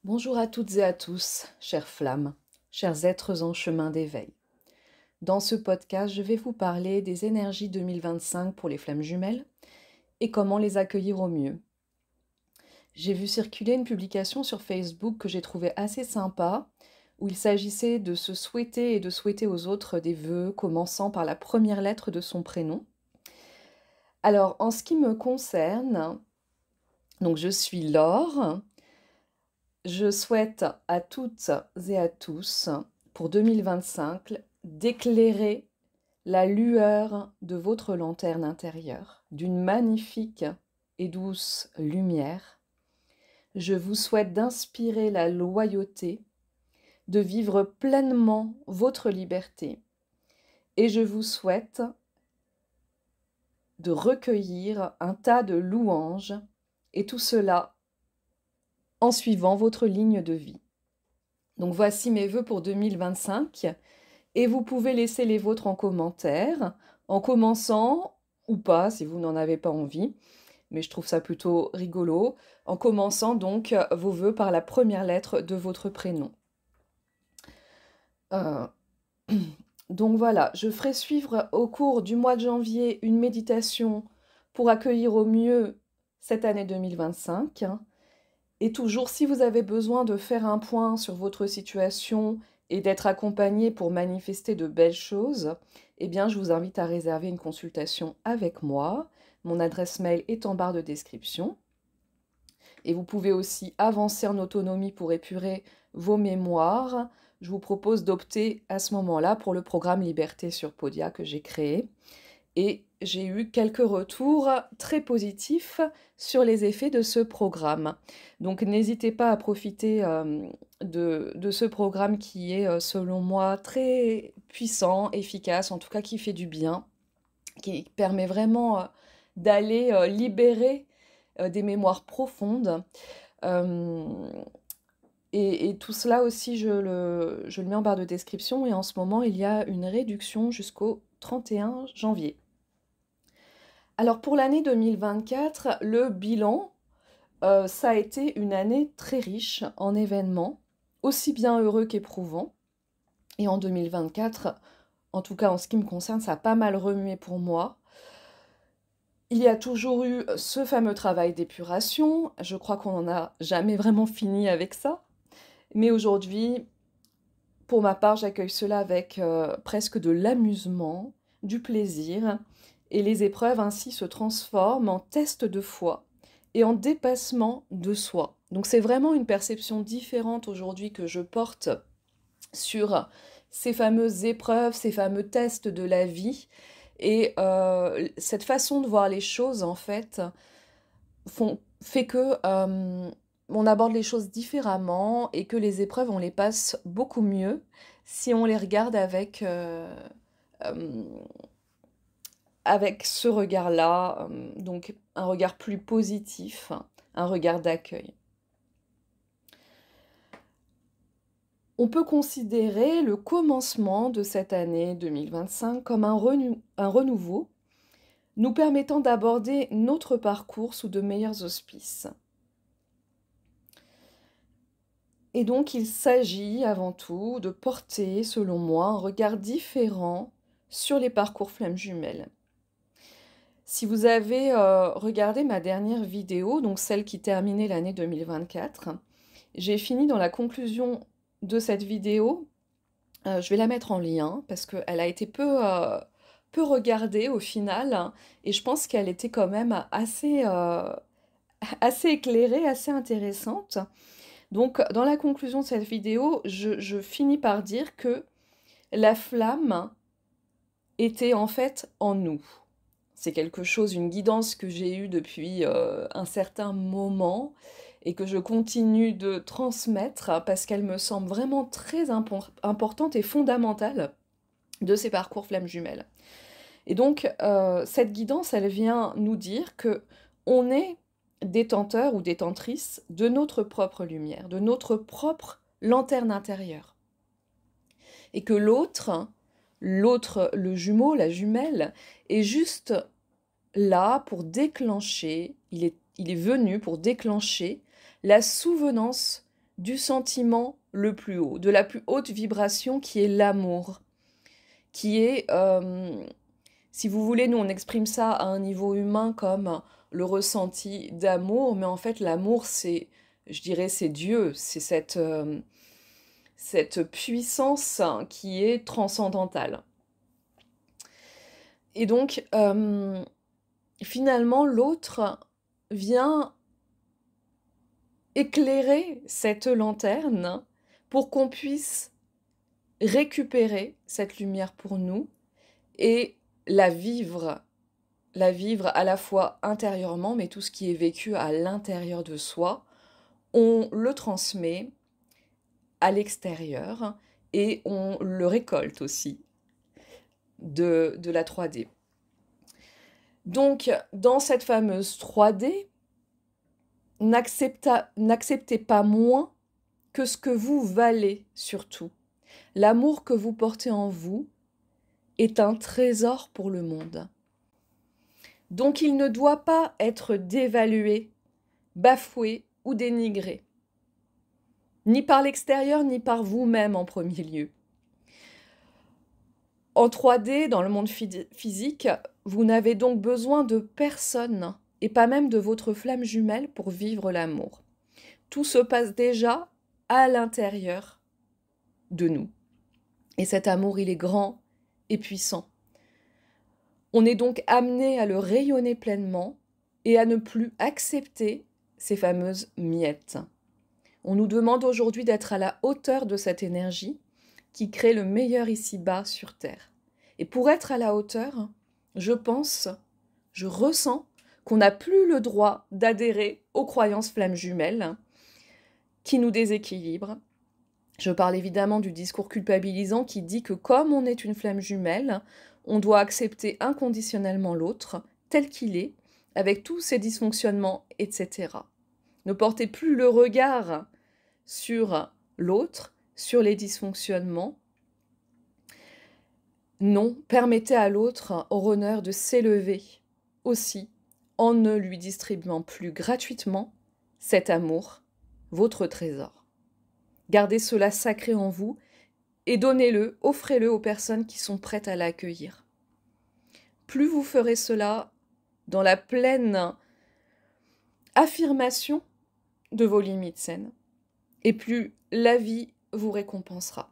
Bonjour à toutes et à tous, chères flammes, chers êtres en chemin d'éveil. Dans ce podcast, je vais vous parler des énergies 2025 pour les flammes jumelles et comment les accueillir au mieux. J'ai vu circuler une publication sur Facebook que j'ai trouvée assez sympa, où il s'agissait de se souhaiter et de souhaiter aux autres des vœux commençant par la première lettre de son prénom. Alors, en ce qui me concerne, donc je suis Laure. Je souhaite à toutes et à tous, pour 2025, d'éclairer la lueur de votre lanterne intérieure d'une magnifique et douce lumière. Je vous souhaite d'inspirer la loyauté, de vivre pleinement votre liberté. Et je vous souhaite de recueillir un tas de louanges, et tout cela en suivant votre ligne de vie. Donc voici mes vœux pour 2025 et vous pouvez laisser les vôtres en commentaire, en commençant, ou pas si vous n'en avez pas envie, mais je trouve ça plutôt rigolo, en commençant donc vos vœux par la première lettre de votre prénom. Euh, Donc voilà, je ferai suivre au cours du mois de janvier une méditation pour accueillir au mieux cette année 2025. Et toujours, si vous avez besoin de faire un point sur votre situation et d'être accompagné pour manifester de belles choses, eh bien, je vous invite à réserver une consultation avec moi. Mon adresse mail est en barre de description. Et vous pouvez aussi avancer en autonomie pour épurer vos mémoires. Je vous propose d'opter à ce moment-là pour le programme Liberté sur Podia que j'ai créé. Et j'ai eu quelques retours très positifs sur les effets de ce programme. Donc n'hésitez pas à profiter de ce programme qui est, selon moi, très puissant, efficace, en tout cas qui fait du bien, qui permet vraiment d'aller libérer des mémoires profondes. Euh, et tout cela aussi, je le mets en barre de description. Et en ce moment, il y a une réduction jusqu'au 31 janvier. Alors pour l'année 2024, le bilan, ça a été une année très riche en événements, aussi bien heureux qu'éprouvants. Et en 2024, en tout cas en ce qui me concerne, ça a pas mal remué pour moi. Il y a toujours eu ce fameux travail d'épuration. Je crois qu'on n'en a jamais vraiment fini avec ça. Mais aujourd'hui, pour ma part, j'accueille cela avec presque de l'amusement, du plaisir, et les épreuves ainsi se transforment en tests de foi et en dépassement de soi. Donc c'est vraiment une perception différente aujourd'hui que je porte sur ces fameuses épreuves, ces fameux tests de la vie. Et cette façon de voir les choses, en fait, fait que on aborde les choses différemment et que les épreuves, on les passe beaucoup mieux si on les regarde euh, avec ce regard-là, donc un regard plus positif, un regard d'accueil. On peut considérer le commencement de cette année 2025 comme un renouveau, nous permettant d'aborder notre parcours sous de meilleurs auspices. Et donc il s'agit avant tout de porter, selon moi, un regard différent sur les parcours flammes jumelles. Si vous avez regardé ma dernière vidéo, donc celle qui terminait l'année 2024, j'ai fini dans la conclusion de cette vidéo. Je vais la mettre en lien parce qu'elle a été peu regardée au final et je pense qu'elle était quand même assez éclairée, assez intéressante. Donc dans la conclusion de cette vidéo, je finis par dire que la flamme était en fait en nous. C'est quelque chose, une guidance que j'ai eue depuis un certain moment et que je continue de transmettre parce qu'elle me semble vraiment très importante et fondamentale de ces parcours flammes jumelles. Et donc, cette guidance, elle vient nous dire que on est détenteur ou détentrice de notre propre lumière, de notre propre lanterne intérieure. Et que l'autre, le jumeau, la jumelle, est juste là pour déclencher, il est venu pour déclencher la souvenance du sentiment le plus haut, de la plus haute vibration qui est l'amour, qui est, si vous voulez, nous on exprime ça à un niveau humain comme le ressenti d'amour, mais en fait l'amour c'est, je dirais, c'est Dieu, c'est cette puissance qui est transcendantale. Et donc, finalement, l'autre vient éclairer cette lanterne pour qu'on puisse récupérer cette lumière pour nous et la vivre à la fois intérieurement, mais tout ce qui est vécu à l'intérieur de soi, on le transmet à l'extérieur et on le récolte aussi de la 3D. Donc, dans cette fameuse 3D, n'acceptez pas moins que ce que vous valez surtout. L'amour que vous portez en vous est un trésor pour le monde. Donc il ne doit pas être dévalué, bafoué ou dénigré, ni par l'extérieur, ni par vous-même en premier lieu. En 3D, dans le monde physique, vous n'avez donc besoin de personne, et pas même de votre flamme jumelle pour vivre l'amour. Tout se passe déjà à l'intérieur de nous. Et cet amour, il est grand et puissant. On est donc amené à le rayonner pleinement et à ne plus accepter ces fameuses miettes. On nous demande aujourd'hui d'être à la hauteur de cette énergie qui crée le meilleur ici-bas sur Terre. Et pour être à la hauteur, je ressens qu'on n'a plus le droit d'adhérer aux croyances flammes jumelles qui nous déséquilibrent. Je parle évidemment du discours culpabilisant qui dit que comme on est une flamme jumelle, on doit accepter inconditionnellement l'autre tel qu'il est, avec tous ses dysfonctionnements, etc. Ne portez plus le regard sur l'autre, sur les dysfonctionnements. Non, permettez à l'autre au honneur de s'élever aussi en ne lui distribuant plus gratuitement cet amour, votre trésor. Gardez cela sacré en vous et donnez-le, offrez-le aux personnes qui sont prêtes à l'accueillir. Plus vous ferez cela dans la pleine affirmation de vos limites saines, et plus la vie vous récompensera.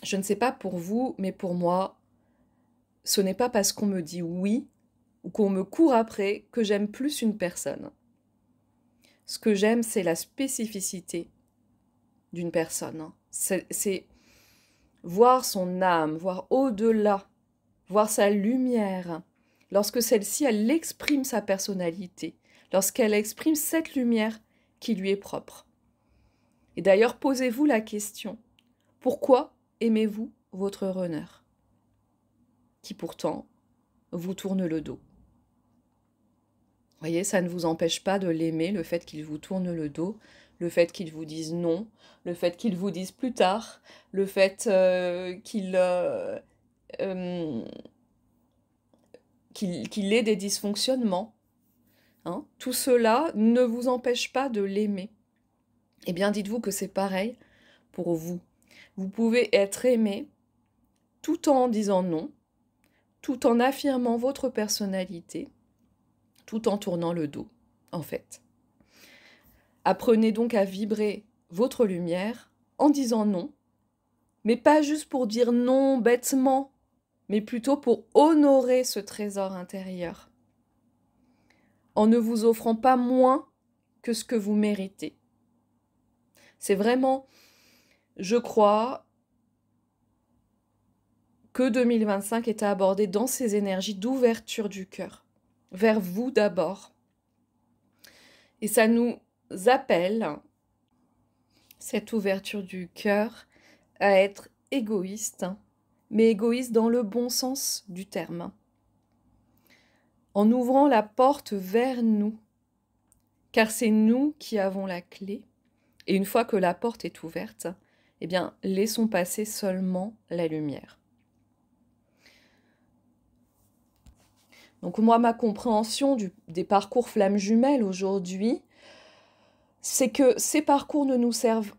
Je ne sais pas pour vous, mais pour moi, ce n'est pas parce qu'on me dit oui ou qu'on me court après que j'aime plus une personne. Ce que j'aime, c'est la spécificité d'une personne. C'est voir son âme, voir au-delà, voir sa lumière. Lorsque celle-ci, elle exprime sa personnalité, lorsqu'elle exprime cette lumière qui lui est propre. Et d'ailleurs, posez-vous la question, pourquoi aimez-vous votre runner, qui pourtant vous tourne le dos? Vous voyez, ça ne vous empêche pas de l'aimer, le fait qu'il vous tourne le dos, le fait qu'il vous dise non, le fait qu'il vous dise plus tard, le fait qu'il ait des dysfonctionnements. Hein. Tout cela ne vous empêche pas de l'aimer. Eh bien, dites-vous que c'est pareil pour vous. Vous pouvez être aimé tout en disant non, tout en affirmant votre personnalité, tout en tournant le dos, en fait. Apprenez donc à vibrer votre lumière en disant non, mais pas juste pour dire non bêtement, mais plutôt pour honorer ce trésor intérieur, en ne vous offrant pas moins que ce que vous méritez. C'est vraiment, je crois, que 2025 est à aborder dans ces énergies d'ouverture du cœur, vers vous d'abord. Et ça nous appelle, cette ouverture du cœur, à être égoïste, mais égoïste dans le bon sens du terme, en ouvrant la porte vers nous, car c'est nous qui avons la clé, et une fois que la porte est ouverte, eh bien, laissons passer seulement la lumière. Donc moi, ma compréhension des parcours flammes jumelles aujourd'hui, c'est que ces parcours ne nous servent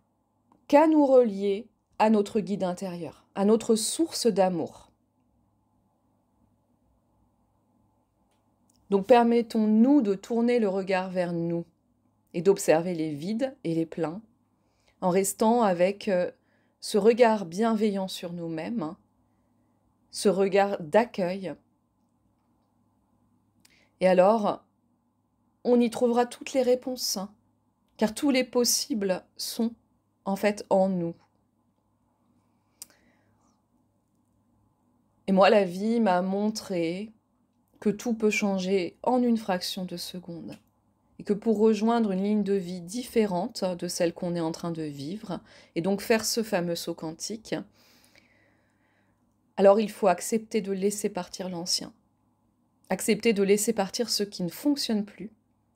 qu'à nous relier à notre guide intérieur, à notre source d'amour. Donc permettons-nous de tourner le regard vers nous et d'observer les vides et les pleins, en restant avec ce regard bienveillant sur nous-mêmes, hein, ce regard d'accueil. Et alors, on y trouvera toutes les réponses, hein, car tous les possibles sont en fait en nous. Et moi, la vie m'a montré que tout peut changer en une fraction de seconde. Et que pour rejoindre une ligne de vie différente de celle qu'on est en train de vivre, et donc faire ce fameux saut quantique, alors il faut accepter de laisser partir l'ancien. Accepter de laisser partir ce qui ne fonctionne plus,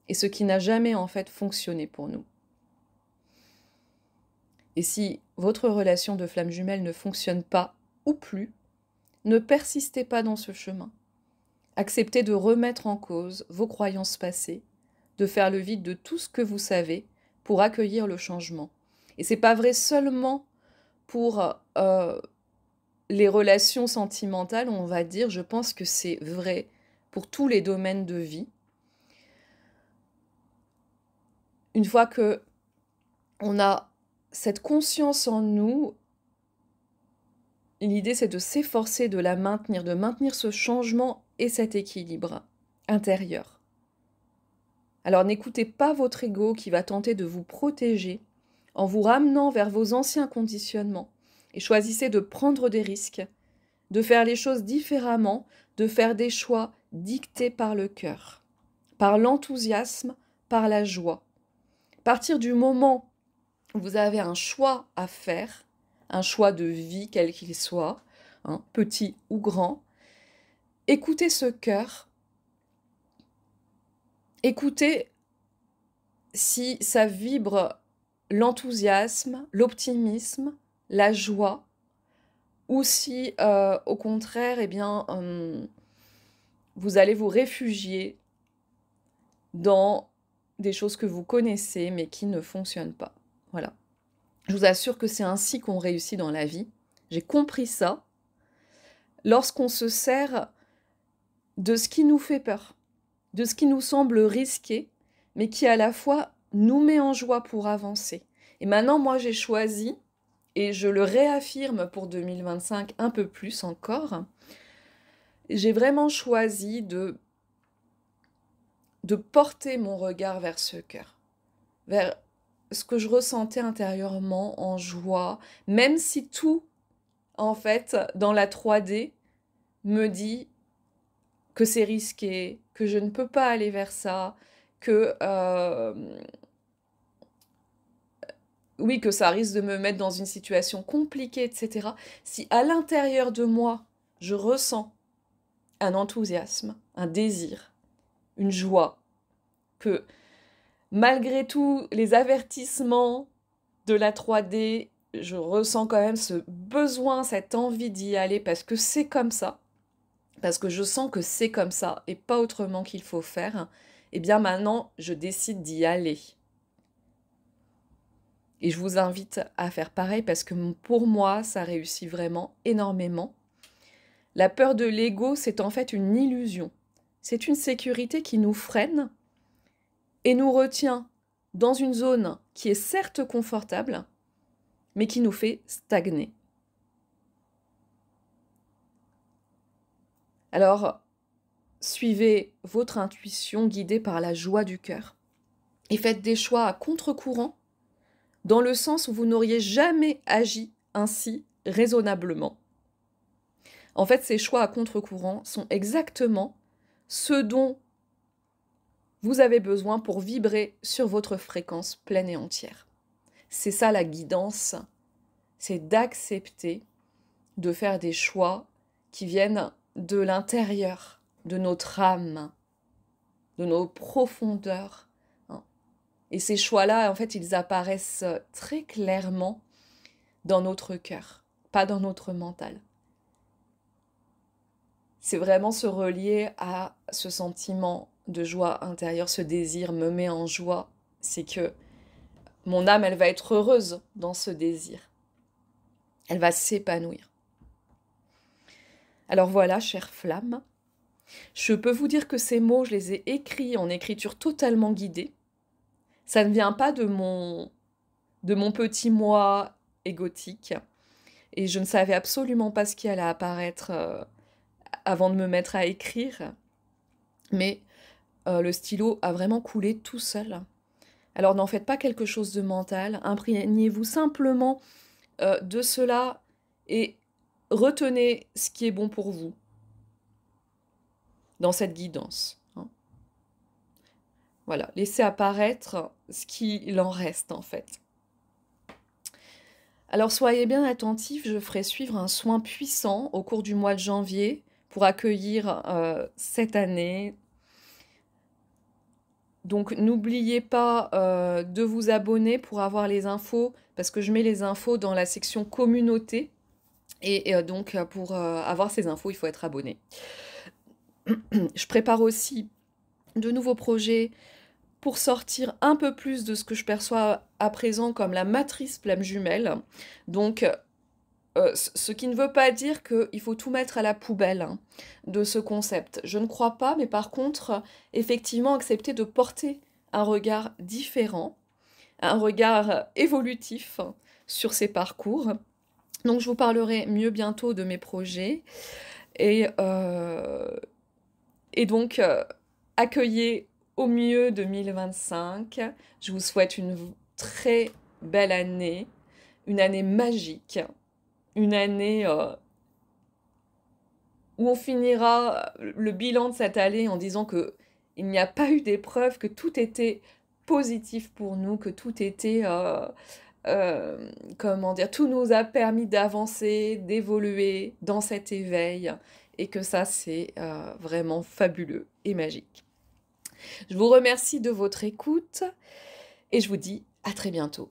et ce qui n'a jamais en fait fonctionné pour nous. Et si votre relation de flamme jumelle ne fonctionne pas ou plus, ne persistez pas dans ce chemin. Acceptez de remettre en cause vos croyances passées, de faire le vide de tout ce que vous savez pour accueillir le changement. Et c'est pas vrai seulement pour les relations sentimentales, on va dire, je pense que c'est vrai pour tous les domaines de vie. Une fois que on a cette conscience en nous, l'idée c'est de s'efforcer de la maintenir, de maintenir ce changement et cet équilibre intérieur. Alors n'écoutez pas votre ego qui va tenter de vous protéger en vous ramenant vers vos anciens conditionnements et choisissez de prendre des risques, de faire les choses différemment, de faire des choix dictés par le cœur, par l'enthousiasme, par la joie. À partir du moment où vous avez un choix à faire, un choix de vie quel qu'il soit, hein, petit ou grand, écoutez ce cœur, écoutez si ça vibre l'enthousiasme, l'optimisme, la joie, ou si au contraire, eh bien, vous allez vous réfugier dans des choses que vous connaissez mais qui ne fonctionnent pas. Voilà. Je vous assure que c'est ainsi qu'on réussit dans la vie. J'ai compris ça lorsqu'on se sert de ce qui nous fait peur, de ce qui nous semble risqué, mais qui à la fois nous met en joie pour avancer. Et maintenant, moi, j'ai choisi, et je le réaffirme pour 2025 un peu plus encore, j'ai vraiment choisi de porter mon regard vers ce cœur, vers ce que je ressentais intérieurement en joie, même si tout, en fait, dans la 3D, me dit que c'est risqué, que je ne peux pas aller vers ça, que oui, que ça risque de me mettre dans une situation compliquée, etc. Si à l'intérieur de moi, je ressens un enthousiasme, un désir, une joie, que malgré tous les avertissements de la 3D, je ressens quand même ce besoin, cette envie d'y aller parce que c'est comme ça, parce que je sens que c'est comme ça et pas autrement qu'il faut faire, et bien maintenant, je décide d'y aller. Et je vous invite à faire pareil parce que pour moi, ça réussit vraiment énormément. La peur de l'ego, c'est en fait une illusion. C'est une sécurité qui nous freine et nous retient dans une zone qui est certes confortable, mais qui nous fait stagner. Alors, suivez votre intuition guidée par la joie du cœur et faites des choix à contre-courant dans le sens où vous n'auriez jamais agi ainsi raisonnablement. En fait, ces choix à contre-courant sont exactement ce dont vous avez besoin pour vibrer sur votre fréquence pleine et entière. C'est ça la guidance, c'est d'accepter de faire des choix qui viennent de l'intérieur, de notre âme, de nos profondeurs. Et ces choix-là, en fait, ils apparaissent très clairement dans notre cœur, pas dans notre mental. C'est vraiment se relier à ce sentiment de joie intérieure, ce désir me met en joie. C'est que Mon âme, elle va être heureuse dans ce désir. Elle va s'épanouir. Alors voilà, chère flamme, je peux vous dire que ces mots, je les ai écrits en écriture totalement guidée. Ça ne vient pas de mon petit moi égotique. Et je ne savais absolument pas ce qui allait apparaître avant de me mettre à écrire. Mais le stylo a vraiment coulé tout seul. Alors n'en faites pas quelque chose de mental. Imprégnez-vous simplement de cela et retenez ce qui est bon pour vous dans cette guidance. Hein. Voilà, laissez apparaître ce qu'il en reste en fait. Alors soyez bien attentifs, je ferai suivre un soin puissant au cours du mois de janvier pour accueillir cette année. Donc n'oubliez pas de vous abonner pour avoir les infos, parce que je mets les infos dans la section communauté. Et donc pour avoir ces infos, il faut être abonné. Je prépare aussi de nouveaux projets pour sortir un peu plus de ce que je perçois à présent comme la matrice flamme jumelle. Donc, ce qui ne veut pas dire qu'il faut tout mettre à la poubelle hein, de ce concept. Je ne crois pas, mais par contre, effectivement, accepter de porter un regard différent, un regard évolutif sur ces parcours. Donc, je vous parlerai mieux bientôt de mes projets. Et donc, accueillez au mieux 2025. Je vous souhaite une très belle année, une année magique, une année où on finira le bilan de cette année en disant que il n'y a pas eu d'épreuve, que tout était positif pour nous, que tout était, comment dire, tout nous a permis d'avancer, d'évoluer dans cet éveil, et que ça, c'est vraiment fabuleux et magique. Je vous remercie de votre écoute et je vous dis à très bientôt.